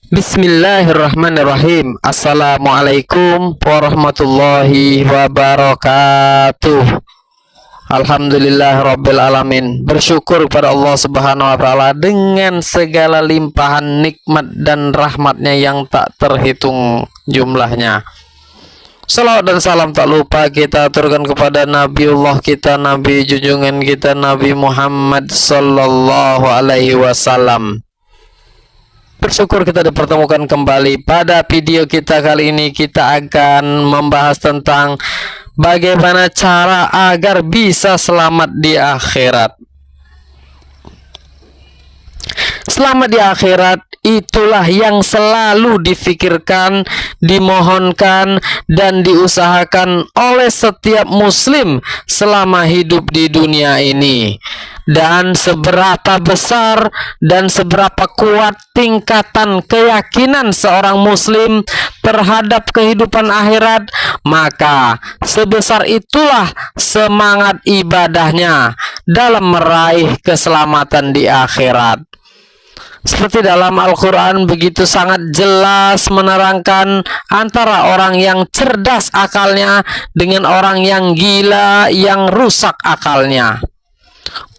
Bismillahirrahmanirrahim. Assalamualaikum warahmatullahi wabarakatuh. Alhamdulillah Rabbil Alamin. Bersyukur kepada Allah Subhanahu wa Ta'ala dengan segala limpahan nikmat dan rahmatnya yang tak terhitung jumlahnya. Salawat dan salam tak lupa kita aturkan kepada Nabiullah kita, Nabi junjungan kita, Nabi Muhammad Sallallahu Alaihi Wasallam. Bersyukur kita dipertemukan kembali. Pada video kita kali ini kita akan membahas tentang bagaimana cara agar bisa selamat di akhirat. Selamat di akhirat itulah yang selalu difikirkan, dimohonkan, dan diusahakan oleh setiap muslim selama hidup di dunia ini. Dan seberapa besar dan seberapa kuat tingkatan keyakinan seorang muslim terhadap kehidupan akhirat, maka sebesar itulah semangat ibadahnya dalam meraih keselamatan di akhirat. Seperti dalam Al-Quran begitu sangat jelas menerangkan antara orang yang cerdas akalnya dengan orang yang gila, yang rusak akalnya.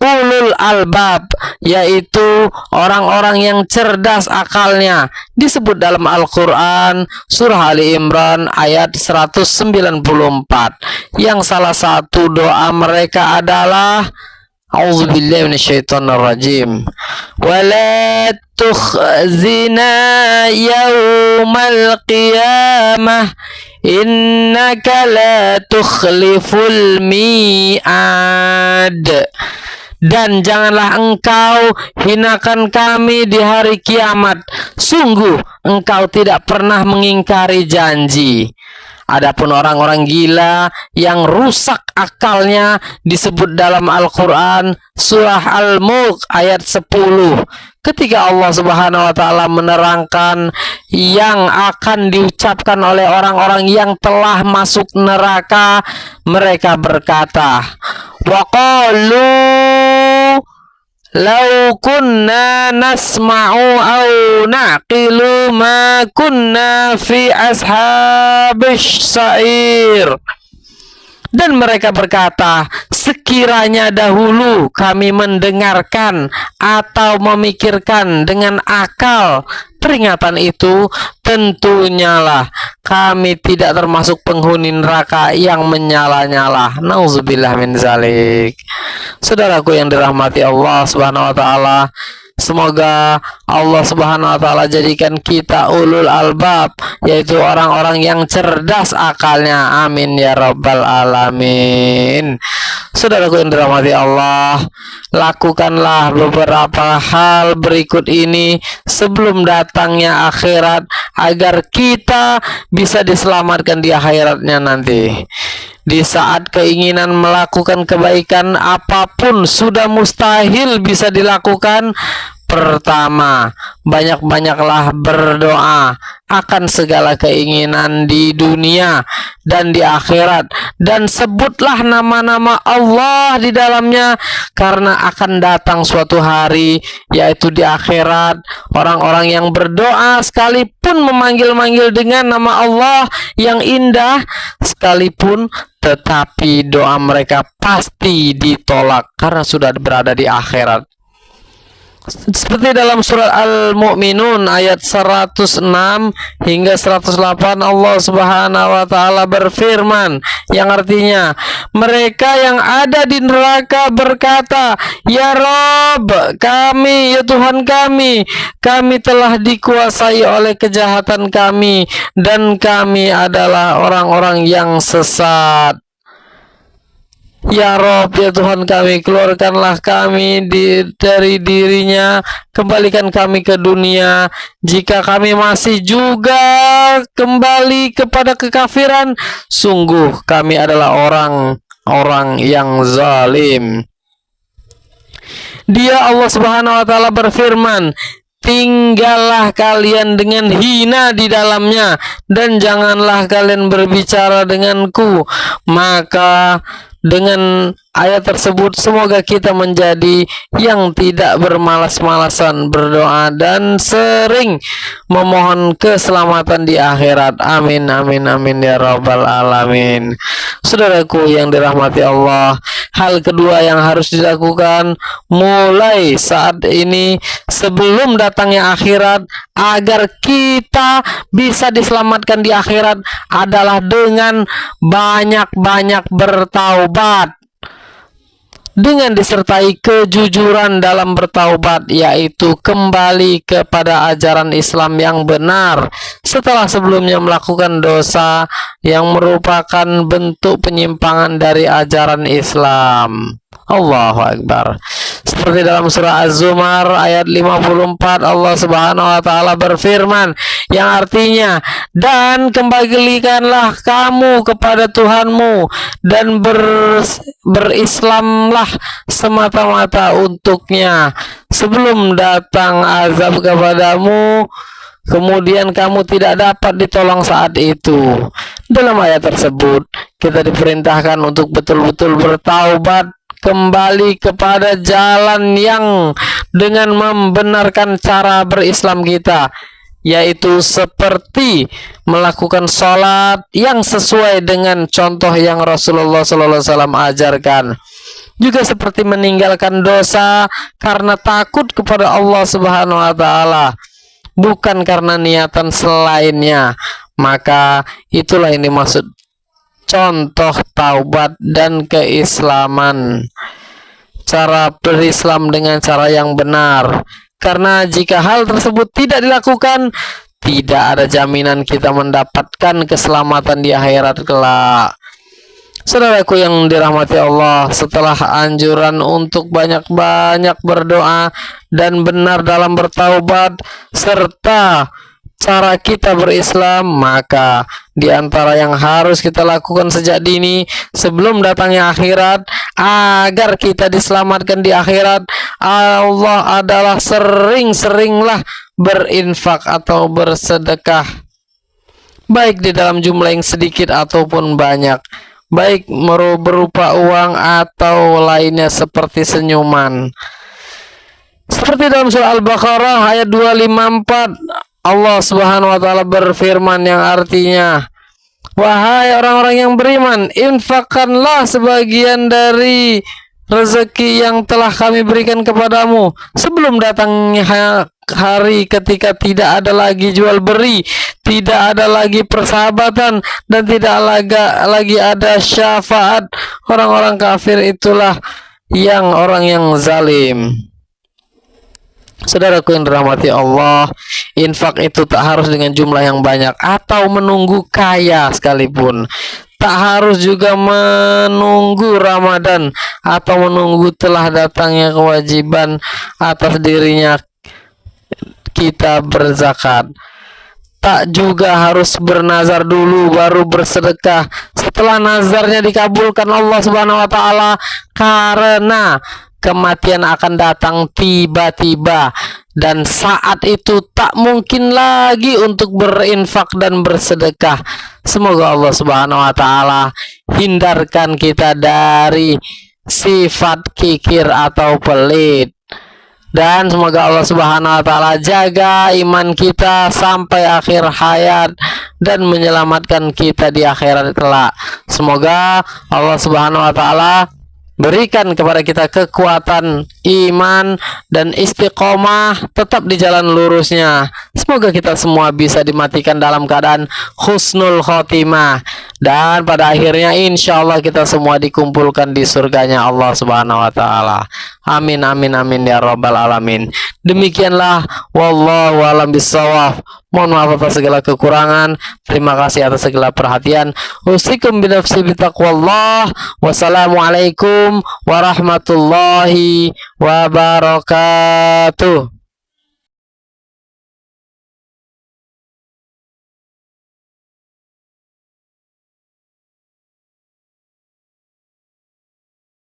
Ulul albab, yaitu orang-orang yang cerdas akalnya, disebut dalam Al-Quran surah Ali Imran ayat 194, yang salah satu doa mereka adalah A'udzubillahi minasyaitonirrajim. Wala tukhzina yaumal qiyamah innaka la tukhliful mi'ad. Dan janganlah engkau hinakan kami di hari kiamat. Sungguh engkau tidak pernah mengingkari janji. Adapun orang-orang gila yang rusak akalnya disebut dalam Al-Quran surah Al-Mulk ayat 10. Ketika Allah Subhanahu wa Ta'ala menerangkan yang akan diucapkan oleh orang-orang yang telah masuk neraka, mereka berkata, wa qalu lau kunna nasma'u au naqilu ma kunna fi ashabis sa'ir. Dan mereka berkata, sekiranya dahulu kami mendengarkan atau memikirkan dengan akal peringatan itu, tentunya lah kami tidak termasuk penghuni neraka yang menyala-nyala. Nauzubillah min zalik. Saudaraku yang dirahmati Allah Subhanahu wa Ta'ala, semoga Allah Subhanahu wa Ta'ala jadikan kita ulul albab, yaitu orang-orang yang cerdas akalnya. Amin ya rabbal alamin. Saudaraku yang dirahmati Allah, lakukanlah beberapa hal berikut ini sebelum datangnya akhirat agar kita bisa diselamatkan di akhiratnya nanti. Di saat keinginan melakukan kebaikan apapun sudah mustahil bisa dilakukan, pertama, banyak-banyaklah berdoa akan segala keinginan di dunia dan di akhirat, dan sebutlah nama-nama Allah di dalamnya, karena akan datang suatu hari, yaitu di akhirat, orang-orang yang berdoa sekalipun memanggil-manggil dengan nama Allah yang indah sekalipun, tetapi doa mereka pasti ditolak karena sudah berada di akhirat. Seperti dalam surat Al-Mu'minun ayat 106 hingga 108, Allah Subhanahu wa Ta'ala berfirman yang artinya, mereka yang ada di neraka berkata, ya Rabb kami, ya Tuhan kami telah dikuasai oleh kejahatan kami dan kami adalah orang-orang yang sesat. Ya Rob, ya Tuhan kami, keluarkanlah kami dari dirinya, kembalikan kami ke dunia. Jika kami masih juga kembali kepada kekafiran, sungguh kami adalah orang-orang yang zalim. Dia Allah Subhanahu wa Ta'ala berfirman, tinggallah kalian dengan hina di dalamnya, dan janganlah kalian berbicara denganku, maka dengan ayat tersebut, semoga kita menjadi yang tidak bermalas-malasan berdoa dan sering memohon keselamatan di akhirat. Amin amin amin ya rabbal alamin. Saudaraku yang dirahmati Allah, hal kedua yang harus dilakukan mulai saat ini sebelum datangnya akhirat agar kita bisa diselamatkan di akhirat adalah dengan banyak-banyak bertaubat, dengan disertai kejujuran dalam bertaubat, yaitu kembali kepada ajaran Islam yang benar setelah sebelumnya melakukan dosa yang merupakan bentuk penyimpangan dari ajaran Islam. Allahu Akbar. Seperti dalam surah Az-Zumar ayat 54, Allah Subhanahu wa taala berfirman yang artinya, dan kembalikanlah kamu kepada Tuhanmu dan berislamlah semata-mata untuknya sebelum datang azab kepadamu, kemudian kamu tidak dapat ditolong saat itu. Dalam ayat tersebut kita diperintahkan untuk betul-betul bertaubat, kembali kepada jalan yang dengan membenarkan cara berislam kita, yaitu seperti melakukan sholat yang sesuai dengan contoh yang Rasulullah SAW ajarkan, juga seperti meninggalkan dosa karena takut kepada Allah Subhanahu wa taala, bukan karena niatan selainnya. Maka itulah yang dimaksud contoh taubat dan keislaman, cara berislam dengan cara yang benar. Karena jika hal tersebut tidak dilakukan, tidak ada jaminan kita mendapatkan keselamatan di akhirat kelak. Saudaraku yang dirahmati Allah, setelah anjuran untuk banyak-banyak berdoa dan benar dalam bertaubat serta cara kita berislam, maka di antara yang harus kita lakukan sejak dini sebelum datangnya akhirat agar kita diselamatkan di akhirat, Allah adalah sering-seringlah berinfak atau bersedekah, baik di dalam jumlah yang sedikit ataupun banyak, baik berupa uang atau lainnya seperti senyuman. Seperti dalam surah Al-Baqarah ayat 254, Allah Subhanahu wa taala berfirman yang artinya, wahai orang-orang yang beriman, infakkanlah sebagian dari rezeki yang telah kami berikan kepadamu sebelum datangnya hari ketika tidak ada lagi jual beri, tidak ada lagi persahabatan, dan tidak lagi ada syafaat. Orang-orang kafir itulah yang orang yang zalim. Saudaraku yang dirahmati Allah, infak itu tak harus dengan jumlah yang banyak atau menunggu kaya sekalipun. Tak harus juga menunggu Ramadan atau menunggu telah datangnya kewajiban atas dirinya kita berzakat. Tak juga harus bernazar dulu baru bersedekah setelah nazarnya dikabulkan Allah Subhanahu wa taala, karena kematian akan datang tiba-tiba dan saat itu tak mungkin lagi untuk berinfak dan bersedekah. Semoga Allah Subhanahu wa taala hindarkan kita dari sifat kikir atau pelit, dan semoga Allah Subhanahu wa taala jaga iman kita sampai akhir hayat dan menyelamatkan kita di akhirat kelak. Semoga Allah Subhanahu wa taala berikan kepada kita kekuatan iman dan istiqomah tetap di jalan lurusnya. Semoga kita semua bisa dimatikan dalam keadaan husnul khotimah, dan pada akhirnya insya Allah kita semua dikumpulkan di surganya Allah Subhanahu wa taala. Amin amin amin ya rabbal alamin. Demikianlah, wallahu a'lam bishawab. Mohon maaf atas segala kekurangan. Terima kasih atas segala perhatian. Usikum binafsi bitaqwallah. Wassalamualaikum warahmatullahi wabarakatuh.